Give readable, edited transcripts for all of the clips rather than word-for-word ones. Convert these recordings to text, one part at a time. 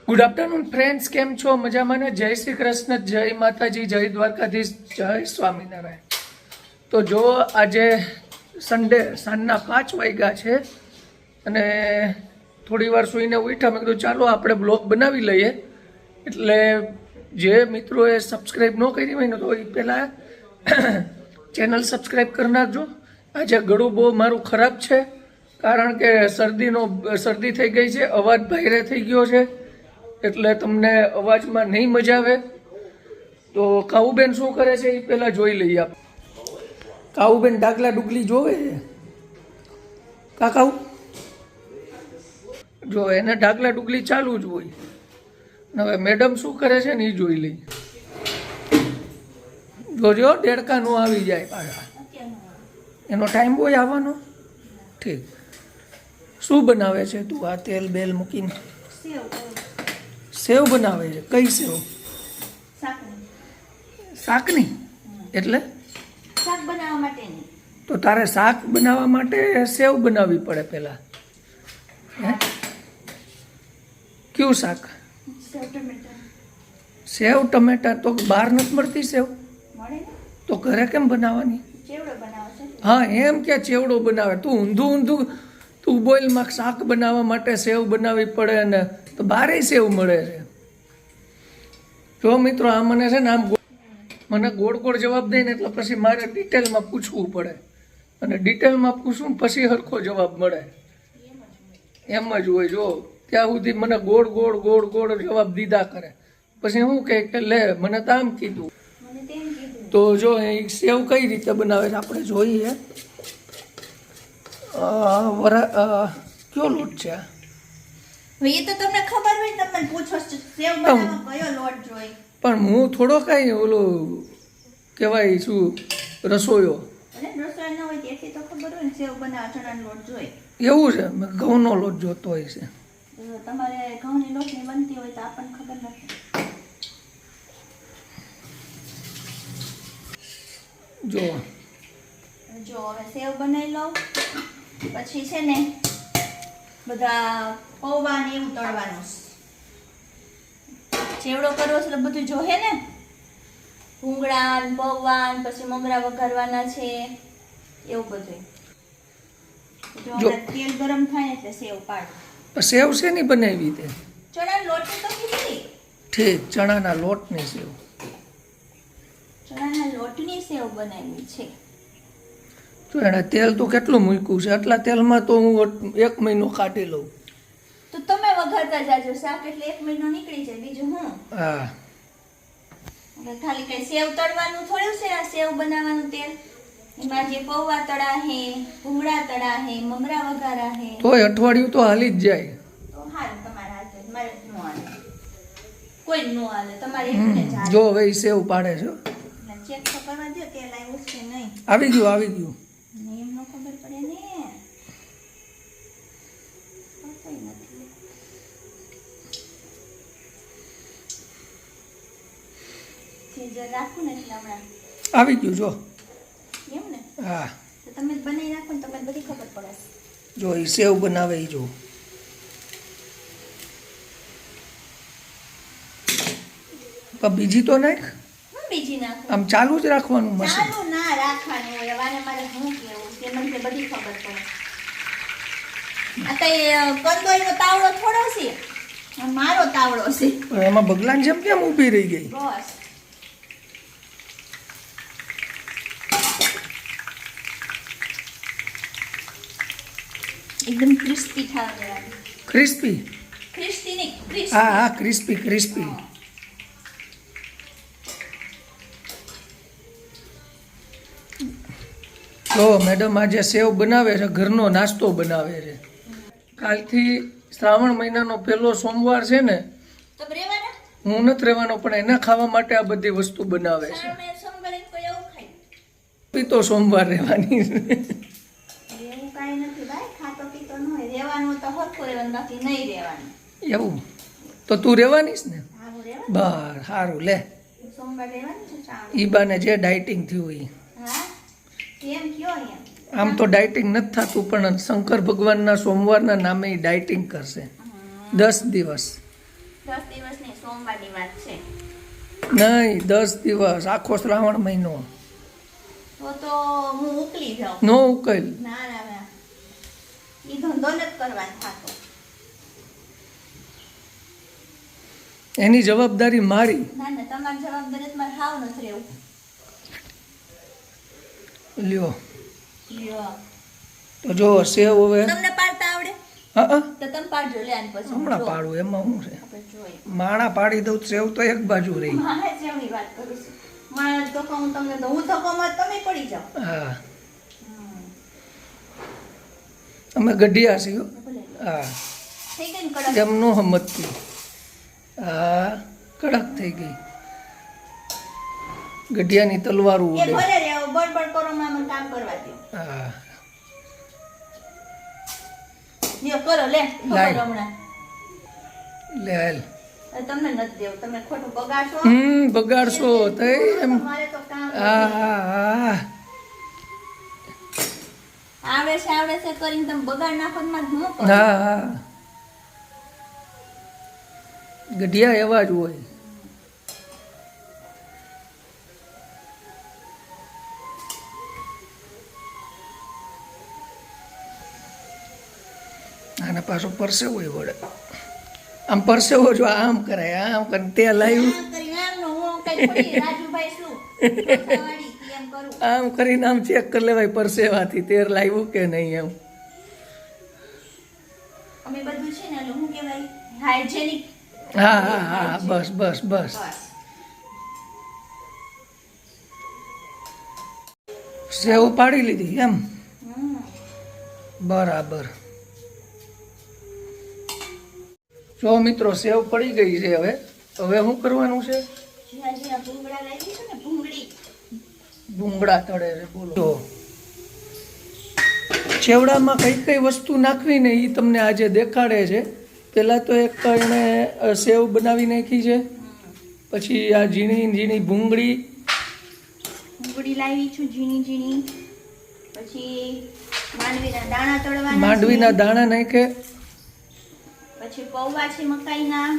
Good afternoon friends, કેમ છો? મજામાં ને? જય શ્રી કૃષ્ણ, જય માતાજી, જય દ્વારકાધીશ, જય સ્વામિનારાયણ. તો જો આજે સન્ડે સાંજના 5 વાગ્યા છે અને થોડી વાર સૂઈને ઉઠ્યા. મેં કીધું ચાલો આપણે બ્લોગ બનાવી લઈએ. એટલે જે મિત્રોએ સબસ્ક્રાઈબ ન કરી હોય ને તો એ પહેલાં ચેનલ સબસ્ક્રાઈબ કરી નાખજો. આજે ગળું બહુ મારું ખરાબ છે, કારણ કે શરદી થઈ ગઈ છે, અવાજ ભારે થઈ ગયો છે, એટલે તમને અવાજમાં નહીં મજા આવે. તો કાઉબેન શું કરે છે એ પહેલાં જોઈ લઈએ આપણે. કાઉબેન ડાગલા ડુગલી જોવે છે. કાકાઉ જો એને ડાગલા ડુગલી ચાલુ જ હોય. હવે મેડમ શું કરે છે ને એ જોઈ લઈએ. જોજો દેડકા નો આવી જાય પાછા. એનો ટાઈમ હોય આવવાનો. ઠીક. શું બનાવે છે તું? આ તેલ બેલ મૂકીને સેવ બનાવે છે. કઈ સેવ? શાકની. એટલે શાક બનાવવા માટે. તો તારે શાક બનાવવા માટે સેવ બનાવવી પડે પહેલા. કયું શાક? સેવ ટમેટા. તો બહાર નથી મળતી સેવ? તો ઘરે કેમ બનાવવાની? હા એમ કે ચેવડો બનાવે. તું ઊંધું તું બોલમાં શાક બનાવવા માટે સેવ બનાવવી પડે ને તો બારે સેવ મળે છે. જો મિત્રો આ મને છે ને આમ મને ગોળ ગોળ જવાબ દે ને એટલે પછી મારે ડિટેલમાં પૂછવું પડે, અને ડિટેલમાં પૂછવું પછી સરખો જવાબ મળે. એમ જ હોય. જો ત્યાં સુધી મને ગોળ ગોળ ગોળ ગોળ જવાબ દીધા કરે, પછી શું કહે કે લે મને તો આમ કીધું. તો જો એ સેવ કઈ રીતે બનાવે છે આપણે જોઈએ. કયો લોટ છે? એ તો તમને ખબર હોય, તમે પૂછો સેવ બનાવવા કયો લોટ જોઈએ. પણ હું થોડો કાંઈ ઓલું કહેવાય શું રસોયો. રસોઈ ન હોય તેથી તો ખબર હોય ને સેવ બનાવવા ચણાનો લોટ જોઈએ. એવું છે? મેં ઘઉંનો લોટ જોતો હોય છે. તમારે ઘઉંની લોટની બનતી હોય તો આપણને ખબર નથી. જો હવે સેવ બનાવી લઉં પછી છે ને બધા પૌવા ને એવું તળવાનું. ચેવડો કરવો છે એટલે બધું જોહે ને. ભૂંગળા પૌવા પછી મમરા વઘારવાના છે, એવું બધું. જો તેલ ગરમ થાય એટલે સેવ પાડ. સેવ શેની બનાવી તે? ચણાના લોટની તો કીધી. ઠીક, ચણાના લોટની સેવ. ચણાના લોટની સેવ બનાવી છે. તો એણે તેલ તો કેટલું મૂક્યું છે? આટલા તેલમાં તો હું 1 મહિનો કાઢી લઉં. તો તમે વઘારતા જાજો શાક એટલે 1 મહિનો નીકળી જાય. બીજું હું? હા. ખાલી કઈ સેવ તળવાનું થોડું છે. આ સેવ બનાવવાનું તેલ એમાં જે પૌવા તળા હે, ભૂંગળા તળા હે, મમરા વઘારા હે, તોય અઠવાડિયું તો હાલી જ જાય. તો હાલ તમારા હાથે. મારે નો હાલે, કોઈ નો હાલે. તમારે એકને જ હાલે. જો હવે ઈ સેવ પાડે છે. ચેક તો કરવા દો તેલ આવ્યું છે નહીં. આવી ગયું. એમ નો ખબર પડે ને. કોઈ નથી. જે રાખું ને એટલે હમણાં આવી ગયું. જો એમ ને. હા, તો તમે જ બનાવી રાખો ને તમને બધી ખબર પડે. જો ઈ સેવ બનાવે ઈ જો. બીજી તો નાખ. બીજી નાખો. આમ ચાલુ જ રાખવાનું મશીન. ચાલુ ના રાખવાનું હોય. વારે મારે શું કેવું કે મને બધી ખબર પડે. આ તો કંદોઈનો તાવડો થોડો છે, મારો તાવડો છે. પણ એમાં બગલાની જેમ કેમ ઊભી રહી ગઈ? બસ એકદમ ક્રિસ્પી થવા દેવાની. ક્રિસ્પી? ક્રિસ્પી નહીં, ક્રિસ્પી. હા હા, ક્રિસ્પી. જો મેડમ આજે સેવ બનાવે છે, ઘરનો નાસ્તો બનાવે છે. કાલથી શ્રાવણ મહિનાનો પહેલો સોમવાર છે ને. તો રેવાના? હું નથી રહેવાનો, પણ એના ખાવા માટે આ બધી વસ્તુ બનાવે છે. સોમવારે કોઈ એવું ખાય? પીતો સોમવાર રહેવાની. એવું કાંઈ નથી ભાઈ. ખાતો પીતો ન હોય. રહેવાનું તો હરખું રહેવાનું, બાકી નહીં રહેવાનું. એવું? તો તું રહેવાની ને? સારું રહેવાનું. બહાર સારું લે. સોમવાર રહેવાનું છે. ચાલો. ઈ બાને જે ડાયટિંગ થયું એ. હા એમ કયો એમ. આમ તો ડાયટિંગ નથી થતું, પણ શંકર ભગવાનના સોમવારના નામે ડાયટિંગ કરશે 10 દિવસ. 10 દિવસની સોમવારની વાત છે. નહીં 10 દિવસ આખો શ્રાવણ મહિનો તો હું ઉકલી જાઉં. નો ઉકેલ. ના ના ના ઈ ધંધો નથી કરવાનો થાતો. એની જવાબદારી મારી. ના ના તમારી જવાબદારી તમારે હાવ નથી રહેવું. લ્યો લ્યો. તો જો સેવ હવે તમને પાડતા આવડે? હા તો તમે પાડજો લે આને પછી હમણાં જો. પાડું એમાં શું છે આપણે જોઈએ. માણા પાડી દઉં સેવ તો એક બાજુ રહી. મારે જેવની વાત કરું છું. મારે ધક્કો હું તમને દઉં. હું ધક્કોમાં તમે પડી જાઓ. હા અમે ગઢિયા છીએ હો. ભલે. હા થઈ ગઈ ને કડક? એમ નો સમજતી. હા કડક થઈ ગઈ. ગઢિયાની તલવારું એ ઉડે. ભલે રે હવે બડબડ કરો માં મને કામ કરવા દો. હા લ્યો કરો લે લાય. ખબર હમણાં. લે હાલ. હવે તમને નથી દેવું. તમે ખોટું બગાડશો. બગાડશો તઈ એમ. મારે તો કામ હા હા હા આવડે છે કરીને તમે બગાડ નાખો તો મારે શું કરું? હા હા ગઢિયા એવા જ હોય. આને પાછો પરસેવો વળે. આમ પરસેવો જો આમ કરાય આમ કરે તેલ આવ્યું આમ કરીને આમનો હું કઈ ખોટી રાજુભાઈ શું ઢોસાવાળી એમ કરું. આમ કરીને આમ ચેક કરી લેવાય પરસેવાથી તેલ લાવ્યું કે નહીં એમ. અમે બધું છે ને એટલે હું કહેવાય હાઇજેનિક. હા હા હા બસ બસ બસ. સેવ પાડી લીધી એમ. બરાબર. જો મિત્રો સેવ પડી ગઈ છે. હવે શું કરવાનું છે? જીરા જીરા ભૂંગળા લાવી છે ને ભૂંગળી. ભૂંગળા તળે છે બોલો. જો છેવડામાં કઈ કઈ વસ્તુ નાખવી ને એ તમને આજે દેખાડે છે. પહેલાં તો એક એણે સેવ બનાવી નાખી છે. પછી આ ઝીણી ઝીણી ભૂંગળી લાવી છું ઝીણી ઝીણી. પછી માંડવીના દાણા તળવાના માંડવીના છે. દાણા નાખે. પછી પૌવા છે મકાઈના.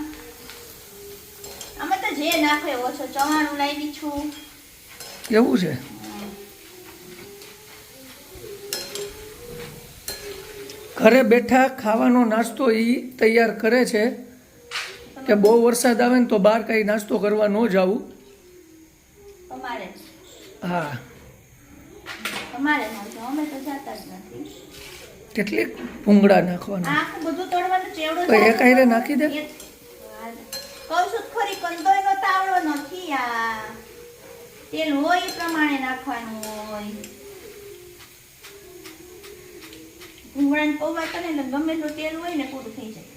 આમાં તો જે નાખે ઓછો. ચવાણું લાવી છું. એવું છે. ઘરે બેઠા ખાવાનો નાસ્તો એ તૈયાર કરે છે કે બહુ વરસાદ આવે ને તો બહાર કઈ નાસ્તો કરવા ન જવું. તમારે હા તમારે ના જાઓ. અમે તો જાતા જ નથી. કેટલીક ભૂંગળા નાખવાના. આખું બધું તળવાનું ચેવડો તો એક હારે નાખી દે. કહું છું તો ખરી કંદોય નો તાવડો નથી. આ તેલ હોય એ પ્રમાણે નાખવાનું હોય. ભૂંગળાને પૌવા કરે એટલે ગમે એટલું તેલ હોય ને પૂરું થઈ જાય.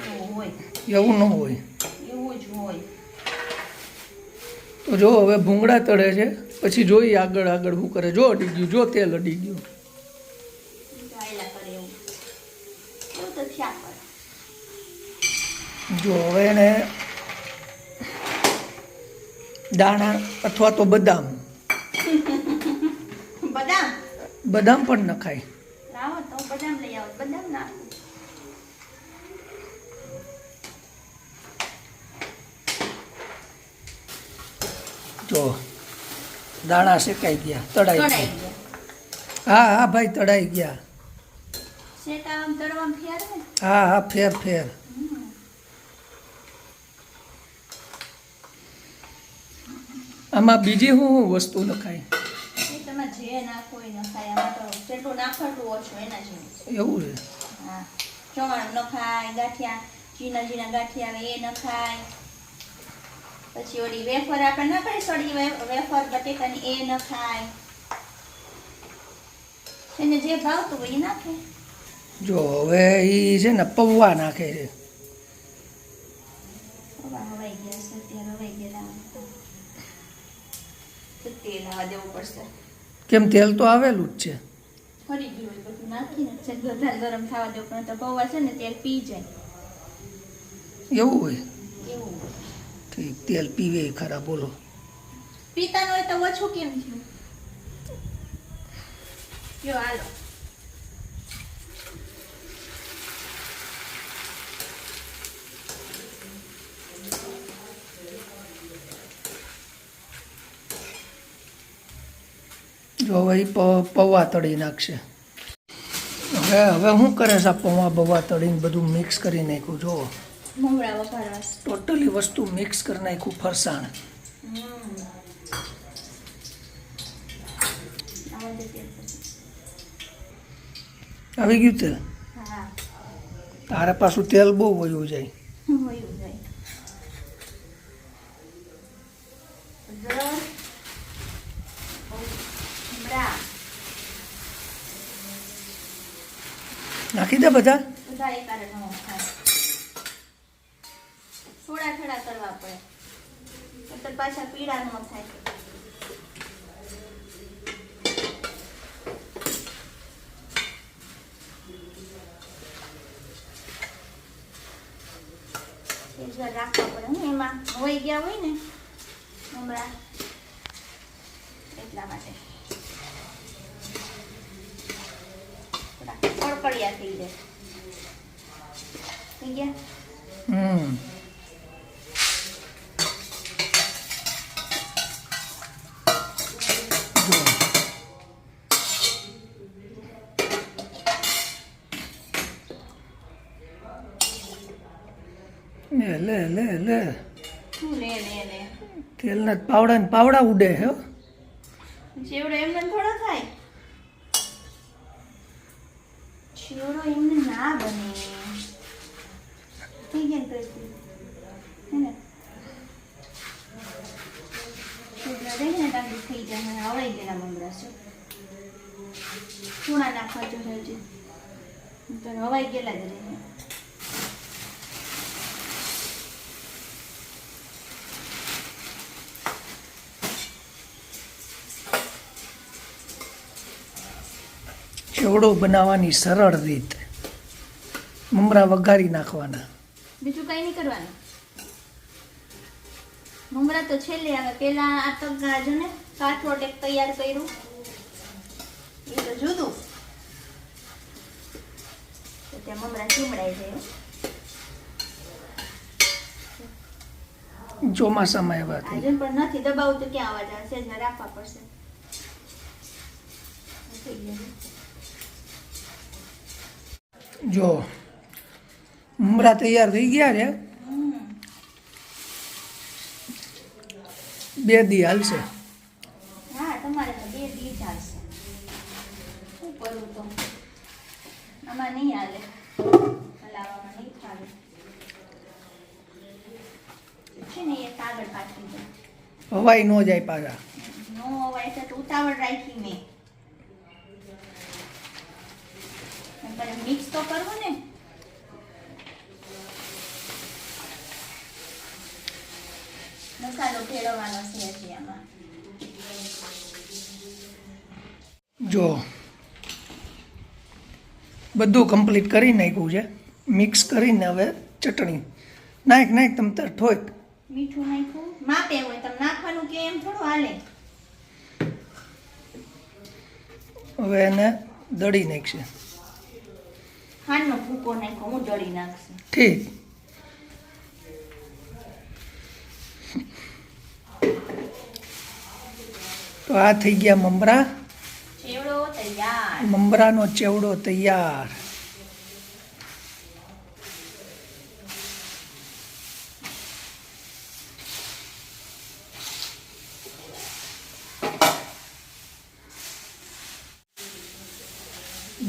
એવું હોય. એવું ન હોય. એવું જ હોય. તો જો હવે ભૂંગળા તળે છે. પછી જોઈએ આગળ આગળ શું કરે. જો અડી ગયું. જો તેલ અડી ગયું. ગાયલા કરે એવું. એવું તો થયા કરે. જો હવે એને દાણા અથવા તો બદામ બદામ બદામ પણ નખાય. લાવો તો બદામ લઈ આવો. બદામ નાખો. જો દાણા શેકાઈ ગયા. તળાઈ તળાઈ ગયા. ગયા. હા હા ભાઈ તળાઈ ગયા. શેકા આમ તળવામાં ફેર ને. હા હા ફેર ફેર. આમાં બીજી શું વસ્તુ નખાય? એ તમે જે નાખો એ નખાય. આમાં તો જેટલું નાખો એટલું ઓછું એના જેવું. એવું છે. હા ચવાણું નખાય. ગાંઠિયા ઝીણા ઝીણા ગાંઠિયા આવે એ નખાય. પછી ઓલી વેફર આપણે ના કરી સળી વેફર બટેકાની એ નખાય. એને જે ભાવતું હોય એ નાખે. જો હવે એ છે ને પૌવા નાખે છે. હવાઈ ગયા છે. તેલ હવાઈ ગયા. તેલ આવવા દેવું પડશે. કેમ તેલ તો આવેલું જ છે. ફરી ગયું હોય બધું નાખીને વધારે ગરમ થવા દેવું પણ તો પૌવા છે ને તેલ પી જાય. એવું હોય. એવું ઠીક તેલ પીવે ખરા બોલો. પીતા ન હોય તો ઓછું કેમ થયું? જો હાલો જો હવે ઈ પૌવા તળી નાખશે. હવે શું કરે છે? આ પૌવા બવા તળીને બધું મિક્સ કરી નાખ્યું. જો મમરા વઘારવા છે. ટોટલી વસ્તુ મિક્સ કરી નાખ્યું. ફરસાણ આમાં દે તેલ પછી. આવી ગયું તેલ. હા તારે પાછું તેલ બહુ વયું જાય. હોયું જાય. મમરા નાખી દે બધા. બધા એકારે નવો થાય. થોડા થોડા કરવા પડે એટલે પાછા પીળા ન થાય. રાખવા પડે ને એમાં હોઈ ગયા હોય ને મમરા એટલા માટે થોડા કડકડિયા થઈ જાય. થઈ ગયા. લે લે લે શું લે લે લે તેલના પાવડા ને પાવડા ઉડે હે. ચેવડો એમને થોડો થાય. ચેવડો એમને ના બને. થઈ ગયા ને પછી હે ને ચેવડા રહી ને તાકી થઈ જાય. મને આવડાઈ ગયેલા મમરા છે. ચૂણા નાખવા જોઈએ હજી તો હવાઈ ગયેલા જ રહે. ચેવડો બનાવવાની સરળ રીત. મમરા વઘારી નાખવાના. બીજું કઈ નહીં કરવાનું. મમરા તો છેલ્લે આવે. પેલા આ તો ગાજો ને કાઠોટ એક તૈયાર કર્યું એ તો જુદું. તો ત્યાં મમરા ચીમડાઈ જાય. ચોમાસામાં એવા થાય. આજે પણ નથી દબાવું તો ક્યાં અવાજ આવે? સેજ રાખવા પડશે. થઈ ગયું. જો મમરા તૈયાર થઈ ગયા છે. 2 દી હાલશે. હા તમારે તો 2 દી ચાલશે. શું કરવું તો આમાં નહીં હાલે. હલાવવામાં નહીં ચાલે છે ને. એ કાગળ પાછી દે. હવાઈ ન જાય પાછા. નો હોય તો ઉતાવળ રાખી મેં. મિક્સ તો કરવું ને. મસાલો ફેરવવાનો છે હજી આમાં. જો બધું કમ્પ્લીટ કરી નાખ્યું છે. મિક્સ કરીને હવે ચટણી નાખ તમ તાર ઠોક. મીઠું નાખ્યું માપે હોય તમે નાખવાનું કે એમ થોડું હાલે. હવે એને દળી નાખશે. ખાંડનો ભૂકો નાખ્યો હું દળી નાખશે. ઠીક. તો આ થઈ ગયા મમરા. ચેવડો તૈયાર. મમરાનો ચેવડો તૈયાર.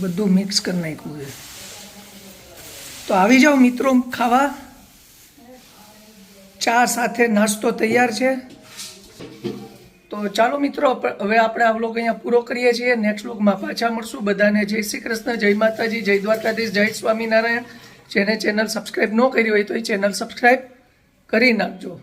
બધું મિક્સ કરી નાખ્યું છે. તો આવી જાઓ મિત્રો ખાવા. ચા સાથે નાસ્તો તૈયાર છે. તો ચાલો મિત્રો હવે આપણે આ વ્લોગ અહીંયા પૂરો કરીએ છીએ. નેક્સ્ટ વ્લોગમાં પાછા મળશું. બધાને જય શ્રી કૃષ્ણ, જય માતાજી, જય દ્વારકાધીશ, જય સ્વામિનારાયણ. જેને ચેનલ સબસ્ક્રાઈબ ન કરી હોય તો એ ચેનલ સબસ્ક્રાઈબ કરી નાખજો.